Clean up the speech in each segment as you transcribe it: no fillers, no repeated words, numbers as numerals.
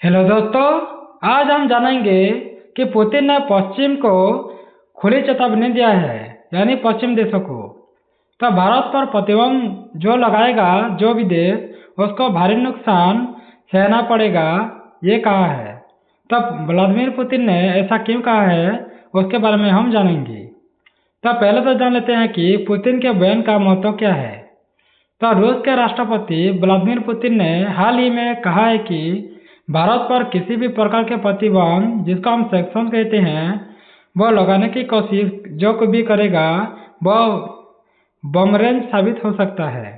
Hello दोस्तों, आज हम जानेंगे कि पुतिन ने पश्चिम को खुली चेतावनी दिया है, यानी पश्चिम देशों को। तो भारत पर प्रतिबंध जो लगाएगा जो भी देश, उसको भारी नुकसान सहना पड़ेगा, ये कहा है। तब व्लादिमीर पुतिन ने ऐसा क्यों कहा है, उसके बारे में हम जानेंगे। तो पहले तो जान लेते हैं कि पुतिन के बयान का महत्व क्या है। तो रूस के राष्ट्रपति व्लादिमीर पुतिन ने हाल ही में कहा है कि भारत पर किसी भी प्रकार के प्रतिबंध, जिसको हम सैंक्शन कहते हैं, वह लगाने की कोशिश जो कोई भी करेगा वह बमरेंज साबित हो सकता है,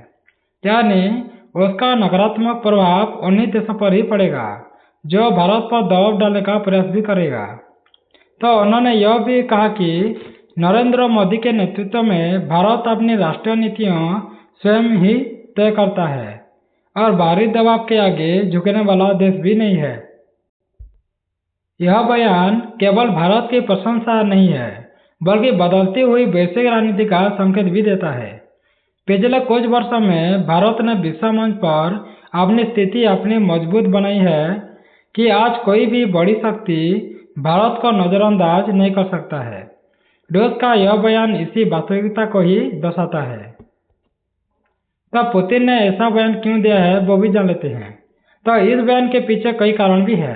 यानी उसका नकारात्मक प्रभाव उन्हीं देशों पर ही पड़ेगा जो भारत पर दबाव डालने का प्रयास भी करेगा। तो उन्होंने यह भी कहा कि नरेंद्र मोदी के नेतृत्व में भारत अपनी राष्ट्रीय नीतियों स्वयं ही तय करता है और बाहरी दबाव के आगे झुकने वाला देश भी नहीं है। यह बयान केवल भारत की प्रशंसा नहीं है, बल्कि बदलती हुई वैश्विक राजनीति का संकेत भी देता है। पिछले कुछ वर्षों में भारत ने विश्व मंच पर अपनी स्थिति अपनी मजबूत बनाई है कि आज कोई भी बड़ी शक्ति भारत को नजरअंदाज नहीं कर सकता है। रूस का यह बयान इसी वास्तविकता को ही दर्शाता है। तो पुतिन ने ऐसा बयान क्यों दिया है, वो भी जान लेते हैं। तो इस बयान के पीछे कई कारण भी है।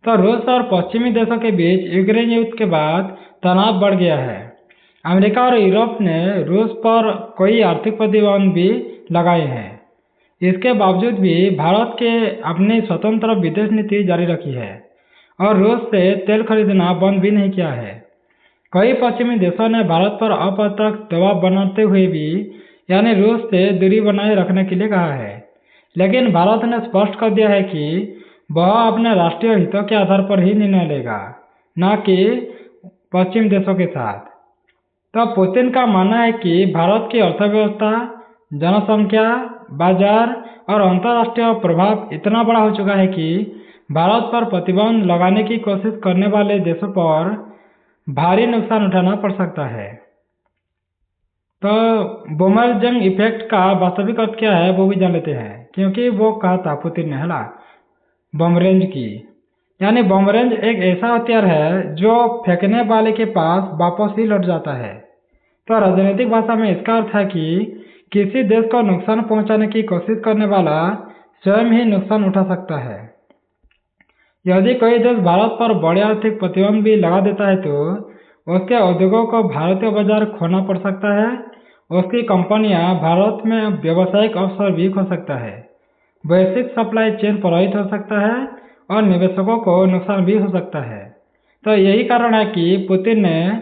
तो रूस और पश्चिमी देशों के बीच यूक्रेन युद्ध के बाद तनाव बढ़ गया है। अमेरिका और यूरोप ने रूस पर कई आर्थिक प्रतिबंध भी लगाए हैं। इसके बावजूद भी भारत के अपनी स्वतंत्र विदेश नीति जारी रखी है और रूस से तेल खरीदना बंद भी नहीं किया है। कई पश्चिमी देशों ने भारत पर अप्रत्यक्ष दबाव बनाते हुए भी, यानी रूस से दूरी बनाए रखने के लिए कहा है, लेकिन भारत ने स्पष्ट कर दिया है कि वह अपने राष्ट्रीय हितों के आधार पर ही निर्णय लेगा, न कि पश्चिम देशों के साथ। तो पुतिन का मानना है कि भारत की अर्थव्यवस्था, जनसंख्या, बाजार और अंतर्राष्ट्रीय प्रभाव इतना बड़ा हो चुका है कि भारत पर प्रतिबंध लगाने की कोशिश करने वाले देशों पर भारी नुकसान उठाना पड़ सकता है। तो बुमरजंग इफेक्ट का वास्तविक अर्थ क्या है, वो भी जान लेते हैं, क्योंकि वो कहा था पुतिन ने, है ना, बमरेंज की। यानी बमरेंज एक ऐसा हथियार है जो फेंकने वाले के पास वापस ही लौट जाता है। तो राजनीतिक भाषा में इसका अर्थ है कि किसी देश को नुकसान पहुंचाने की कोशिश करने वाला स्वयं ही नुकसान उठा सकता है। यदि कोई देश भारत पर बड़े आर्थिक प्रतिबंध भी लगा देता है तो उसके उद्योगों को भारतीय बाजार खोना पड़ सकता है, उसकी कंपनियां भारत में व्यावसायिक अवसर भी खो सकता है, वैश्विक सप्लाई चेन प्रभावित हो सकता है और निवेशकों को नुकसान भी हो सकता है। तो यही कारण है कि पुतिन ने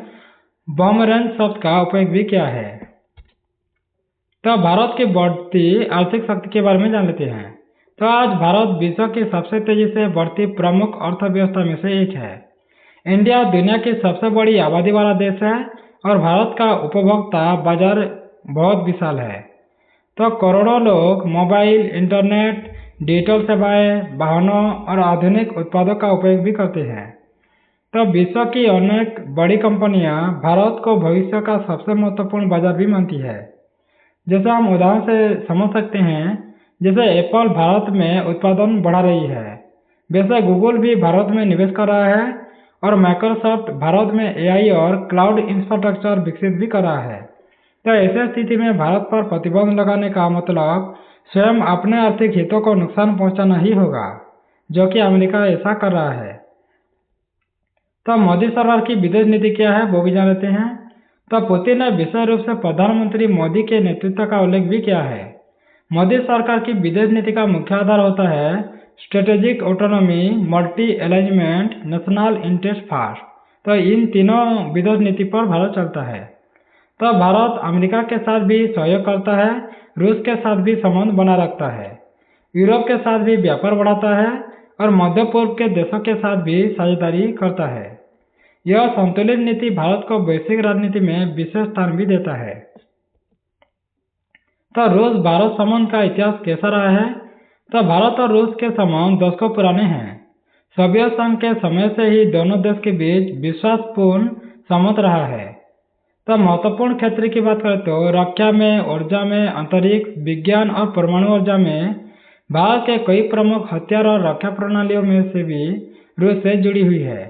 बमरेंज शब्द का उपयोग भी किया है। तो भारत की बढ़ती आर्थिक शक्ति के बारे में जान लेते हैं। तो आज भारत विश्व की सबसे तेजी से बढ़ती प्रमुख अर्थव्यवस्था में से एक है। इंडिया दुनिया की सबसे बड़ी आबादी वाला देश है और भारत का उपभोक्ता बाजार बहुत विशाल है। तो करोड़ों लोग मोबाइल, इंटरनेट, डिजिटल सेवाएं, वाहनों और आधुनिक उत्पादों का उपयोग भी करते हैं। तो विश्व की अनेक बड़ी कंपनियां भारत को भविष्य का सबसे महत्वपूर्ण बाजार भी मानती है। जैसे हम उदाहरण से समझ सकते हैं, जैसे एप्पल भारत में उत्पादन बढ़ा रही है, वैसे गूगल भी भारत में निवेश कर रहा है और माइक्रोसॉफ्ट भारत में एआई और क्लाउड इंफ्रास्ट्रक्चर विकसित भी कर रहा है। तो ऐसी स्थिति में भारत पर प्रतिबंध लगाने का मतलब स्वयं अपने आर्थिक हितों को नुकसान पहुंचाना ही होगा, जो कि अमेरिका ऐसा कर रहा है। तो मोदी सरकार की विदेश नीति क्या है, वो भी जान लेते हैं। तो पुतिन ने विशेष रूप से प्रधानमंत्री मोदी के नेतृत्व का उल्लेख भी किया है। मोदी सरकार की विदेश नीति का मुख्य आधार होता है strategic autonomy, multi alignment, national interest first. तो इन तीनों विदेश नीति पर भारत चलता है। तो भारत अमेरिका के साथ भी सहयोग करता है, रूस के साथ भी संबंध बना रखता है, यूरोप के साथ भी व्यापार बढ़ाता है और मध्य पूर्व के देशों के साथ भी साझेदारी करता है। यह संतुलित नीति भारत को वैश्विक राजनीति में विशेष स्थान भी देता है। तो रूस भारत संबंध का इतिहास कैसा रहा है? तो भारत और रूस के संबंध दशकों पुराने हैं। सोवियत संघ के समय से ही दोनों देश के बीच विश्वासपूर्ण संबंध रहा है। तो महत्वपूर्ण क्षेत्र की बात करें तो रक्षा में, ऊर्जा में, अंतरिक्ष विज्ञान और परमाणु ऊर्जा में भारत के कई प्रमुख हथियार और रक्षा प्रणालियों में से भी रूस से जुड़ी हुई है।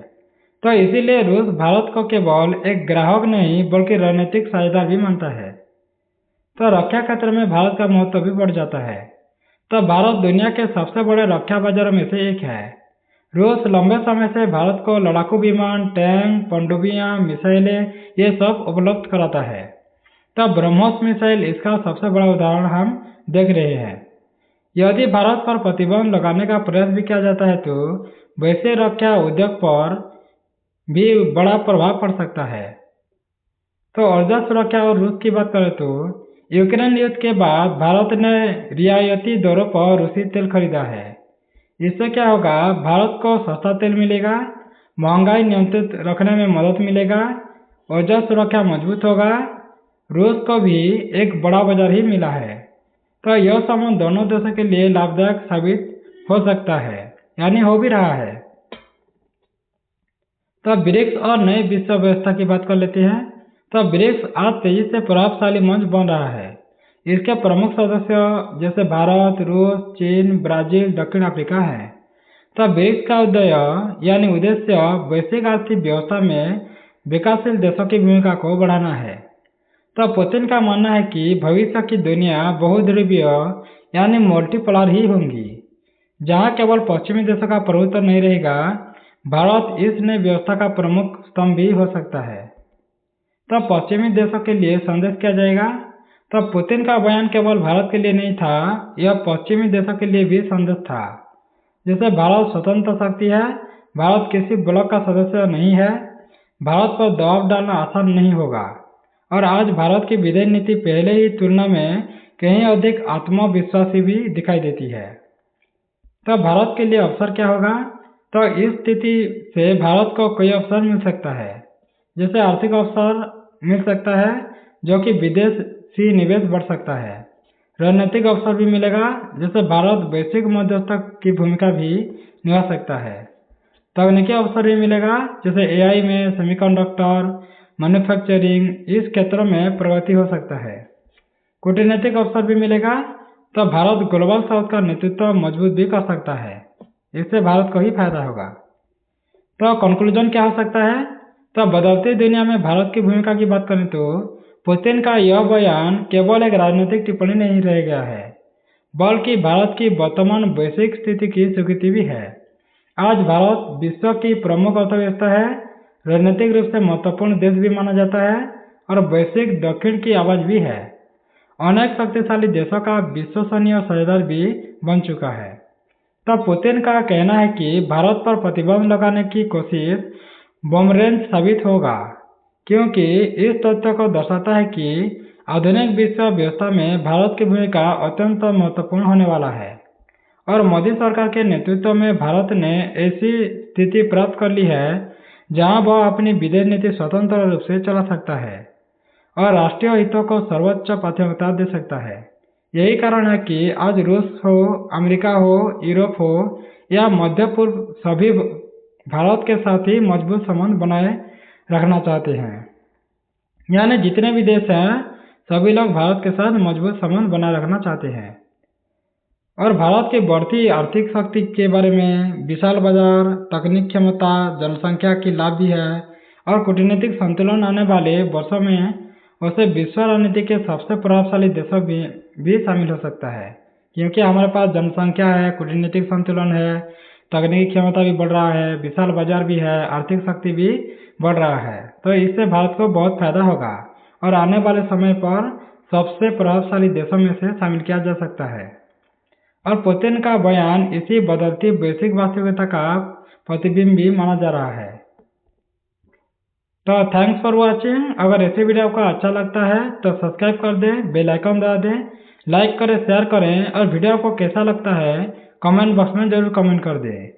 तो इसीलिए रूस भारत को केवल एक ग्राहक नहीं बल्कि रणनीतिक साझेदार भी मानता है। तो रक्षा क्षेत्र में भारत का महत्व भी बढ़ जाता है। तो भारत दुनिया के सबसे बड़े रक्षा बाजारों में से एक है। रूस लंबे समय से भारत को लड़ाकू विमान, टैंक, पनडुब्बियां, मिसाइलें ये सब उपलब्ध कराता है। तब ब्रह्मोस मिसाइल इसका सबसे बड़ा उदाहरण हम देख रहे हैं। यदि भारत पर प्रतिबंध लगाने का प्रयास भी किया जाता है तो वैसे रक्षा उद्योग पर भी बड़ा प्रभाव पड़ सकता है। तो ऊर्जा सुरक्षा और रूस की बात करें तो यूक्रेन युद्ध के बाद भारत ने रियायती दरों पर रूसी तेल खरीदा है। इससे क्या होगा, भारत को सस्ता तेल मिलेगा, महंगाई नियंत्रित रखने में मदद मिलेगा, ऊर्जा सुरक्षा मजबूत होगा, रूस को भी एक बड़ा बाजार ही मिला है। तो यह संबंध दोनों देशों के लिए लाभदायक साबित हो सकता है, यानी हो भी रहा है। तो ब्रिक्स और नई विश्व व्यवस्था की बात कर लेते हैं। तो ब्रिक्स आज तेजी से प्रभावशाली मंच बन रहा है। इसके प्रमुख सदस्य जैसे भारत, रूस, चीन, ब्राजील, दक्षिण अफ्रीका है। तो ब्रिक्स का उद्देश्य वैश्विक आर्थिक व्यवस्था में विकासशील देशों की भूमिका को बढ़ाना है। तो पुतिन का मानना है कि भविष्य की दुनिया बहुध्रुवीय यानी मल्टीपोलर ही होंगी, जहां केवल पश्चिमी देशों का प्रभुत्व नहीं रहेगा। भारत इस नई व्यवस्था का प्रमुख स्तंभ भी हो सकता है। तो पश्चिमी देशों के लिए संदेश क्या जाएगा? तो पुतिन का बयान केवल भारत के लिए नहीं था, यह पश्चिमी देशों के लिए भी संदेश था। जैसे भारत स्वतंत्र शक्ति है, भारत किसी ब्लॉक का सदस्य नहीं है, भारत पर दबाव डालना आसान नहीं होगा। और आज भारत की विदेश नीति पहले ही तुलना में कहीं अधिक आत्मविश्वासी भी दिखाई देती है। तो भारत के लिए अवसर क्या होगा? तो इस स्थिति से भारत को कई अवसर मिल सकता है। जैसे आर्थिक अवसर मिल सकता है, जो कि विदेशी निवेश बढ़ सकता है। रणनीतिक अवसर भी मिलेगा, जैसे भारत वैश्विक मध्यस्थक की भूमिका भी निभा सकता है। तकनीकी अवसर भी मिलेगा, जैसे एआई में, सेमीकंडक्टर, मैन्युफैक्चरिंग, इस क्षेत्रों में प्रगति हो सकता है। कूटनीतिक अवसर भी मिलेगा, तो भारत ग्लोबल साउथ का नेतृत्व मजबूत भी कर सकता है। इससे भारत को ही फायदा होगा। तो कंक्लूजन क्या हो सकता है? तो बदलती दुनिया में भारत की भूमिका की बात करें तो पुतिन का यह बयान केवल एक राजनीतिक टिप्पणी नहीं रह गया है, बल्कि भारत की वर्तमान वैश्विक स्थिति की स्वीकृति भी है। आज भारत विश्व की प्रमुख अर्थव्यवस्था है, राजनीतिक रूप से महत्वपूर्ण देश भी माना जाता है और वैश्विक दक्षिण की आवाज भी है। अनेक शक्तिशाली देशों का विश्वसनीय साझेदार भी बन चुका है। तब पुतिन का कहना है कि भारत पर प्रतिबंध लगाने की कोशिश बूमरैंग साबित होगा, क्योंकि इस तथ्य को दर्शाता है कि आधुनिक विश्व व्यवस्था में भारत की भूमिका अत्यंत महत्वपूर्ण होने वाला है। और मोदी सरकार के नेतृत्व में भारत ने ऐसी स्थिति प्राप्त कर ली है जहां वह अपनी विदेश नीति स्वतंत्र रूप से चला सकता है और राष्ट्रीय हितों को सर्वोच्च प्राथमिकता दे सकता है। यही कारण है कि आज रूस हो, अमेरिका हो, यूरोप हो या मध्य पूर्व, सभी भारत के साथ ही मजबूत संबंध बनाए रखना चाहते हैं। यानी जितने भी देश हैं, सभी लोग भारत के साथ मजबूत संबंध बनाए रखना चाहते हैं। और भारत की बढ़ती आर्थिक शक्ति के बारे में, विशाल बाजार, तकनीक क्षमता, जनसंख्या की लाभ भी है और कूटनीतिक संतुलन आने वाले वर्षों में उसे विश्व राजनीति के सबसे प्रभावशाली देशों भी शामिल हो सकता है, क्योंकि हमारे पास जनसंख्या है, कूटनीतिक संतुलन है, तकनीकी क्षमता भी बढ़ रहा है, विशाल बाजार भी है, आर्थिक शक्ति भी बढ़ रहा है। तो इससे भारत को बहुत फायदा होगा और आने वाले समय पर सबसे प्रभावशाली देशों में से शामिल किया जा सकता है। और पुतिन का बयान इसी बदलती वैश्विक वास्तविकता का प्रतिबिंब भी माना जा रहा है। तो थैंक्स फॉर वॉचिंग। अगर ऐसे वीडियो आपको अच्छा लगता है तो सब्सक्राइब कर दें, बेल आइकन दबा दें, लाइक करें, शेयर करें और वीडियो को कैसा लगता है कमेंट बॉक्स में जरूर कमेंट कर दें।